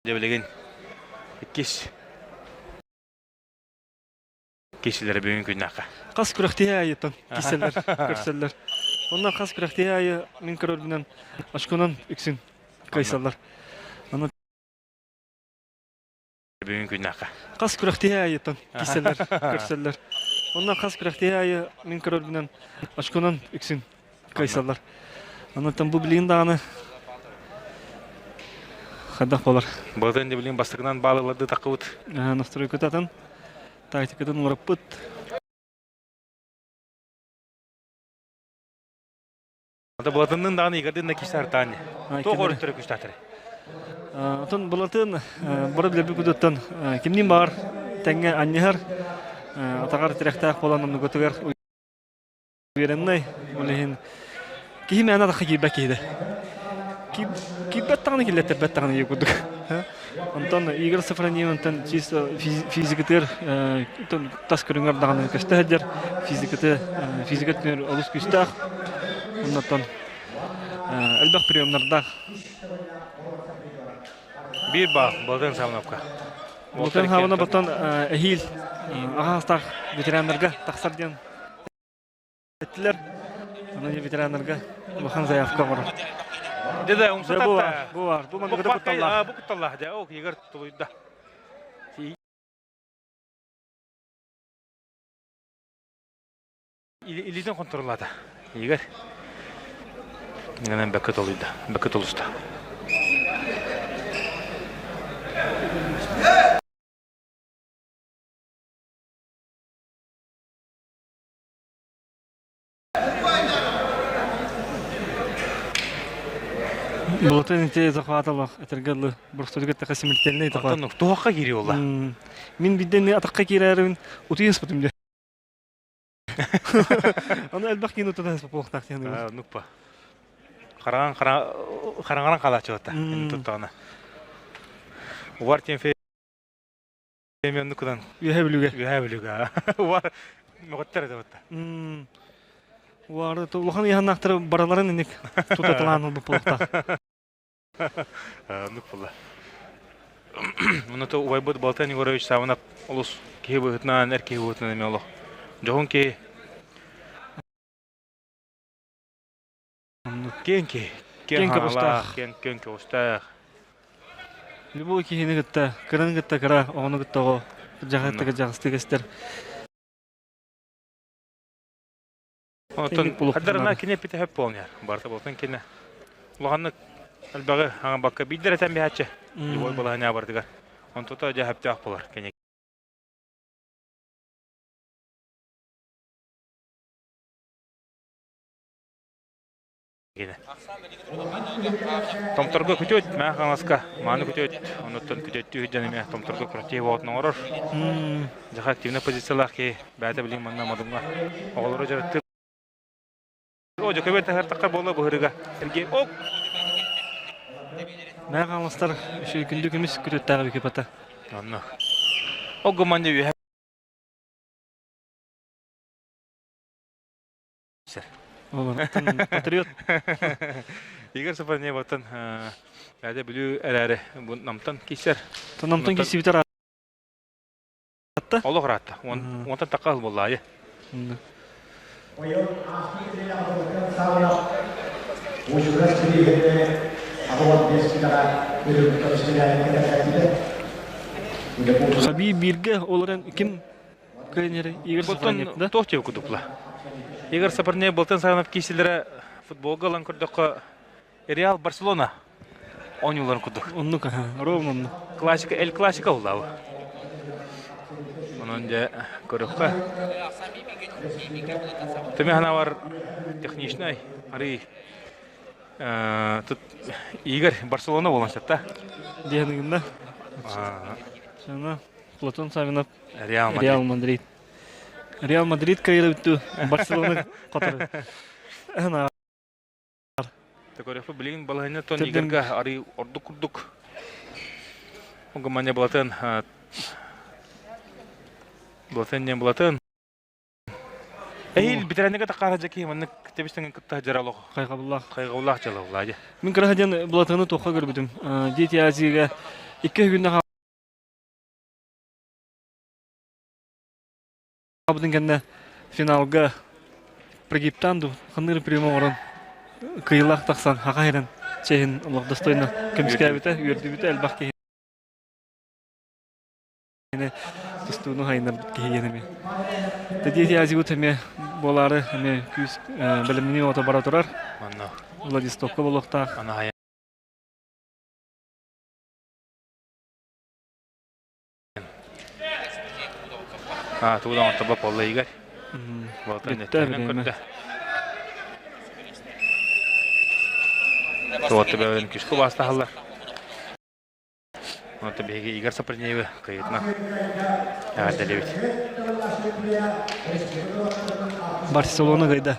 Debelegen kişilere büyük günahka. Kas kürektiğe ayıtan kişiler, görseller. Ondan kas kürektiğe ayı min kararından aşkının iksin kaysallar. Onu Büyük günahka. kas kürektiğe ayıtan kişiler, görseller. Ondan kas kürektiğe ayı min kararından aşkının iksin kaysallar. Ondan bu bilin dağını hadak olar. Bazen de bileyim bastıktan bağladı takıvut. Настройкатан тактикадан ураппыт. Ада балатынның даны игерден да кişiler tane. Тоғыр түрі күш татыры. Отон булатын бары биле бүгүдөттөн кимдин бар теңге аннихар атагар тирехтак боланымны көтөгөр уверенный улин кийим ана да хагиба кейде. Кибеттагны килеттер беттагны егудук. Антон игр сохранением чисто физикатер тас көрүнгөр даганы көстөдөр физикатер олус күстак. Оннан элбак приемнарда Bir bağ, balatan savunapka. Балкан хавына батан эхил агастак ветерандарга таксар ден эттилер. Аны ветерандарга бахан заявка бар. Деде, умсатата. Бу бар. Бу манда куталла. Бу куталла, да, ок, игер тулуйда. Илиден контроллада. Игер. Ненен бекет олуйда, бекет олуста. Булатын те захваталах этергелы бурстугет такасимилтелне тапа. Антон туакка кирип олла. Мин биден атакка кирәрен утыйс бутымда. Аны элбак кинутан споктак яны. Нукпа. Караңан калачы ота. Туттана. Уар тем фемен нукудан. Юхабилуга. Уар моготтер да ота. Уар тулхан яхнактыр бараларын инек тутатылан бу полта. Нукпа. Муну то Уайбот Балтан Егорович савынап улус кебытнан эркебытнан эмело. Жогон ки Кенки устах. Любой кихине гытта, кырын гытта кыра, ону гыттаго, жагаттыга жагыстыгастер. Отон хаддарына кине пите хеп полняр. Барта болтан кине. Улаганны албагы аңа бакка биддер этен бихачы. Любой баланя бардыгар. Он тута жахап тяк болар кине. Томторго күтөт, мен хангаска, маны күтөт, онуттан күтөт түйден эме томторго против отун орор. Жака активный позициялар ки бәдә билин манна мадымга. Оголору жаратты. О, жөкөбөт тахартакка боло быһырыга. Сергей ок. Мен хангастар шу күндүк эмес күтөт тагы бик пата. Анна. Ого манне үй. Патриот. Игорь Сапарне батан бәдә билүү әрәре бу намтан кисер. Намтан киси битер атта. Олог ратта. Онтан такал боллай. Хаби бирге олардан ким кайнери Игорь Сапарне да? Тохтев кудупла. Игорь Сапарне Балтан сагынап кисилере футболга лан курдукка Реал Барселона ойнуларын курдук. Оннука ровно. Классика, эль классика улау. Онон же көрөккө. Теме хана бар техничный, ари тут Игорь Барселона болмашта. Дегенигинде. Жана Платон Савинов Реал Мадрид. Реал Мадрид кайрыпту Барселона катары. Ана Такорефа билин балаһына тон Игорьга ари орду курдук. Огомanya Блатан Блатан. Эйл битеренеге такара жаки манны тебистен кытта жаралык. кайгабуллах. Кайгылах жалаллажы. Мен карахаден Блатаны тоха көрбүдүм. Дети Азига 2 günde Абдын кенне финалга пригиптанду ханыр прямо орон кыйлак таксан хакайран чейин улук достойно кемскебите үрдүбүтө элбакки не тустуну хайнар кийенеме тедиети азигутеме болары эме күз билимини ото бара турар Манна. Владистокко болохта Ана тугудан оттоба болла игер. Болтан неттен көрдө. Туотты бәвен күшкө бастахаллар. Онты беге игер сапырнееве кыйытна. Дәлебит. Барселона гайда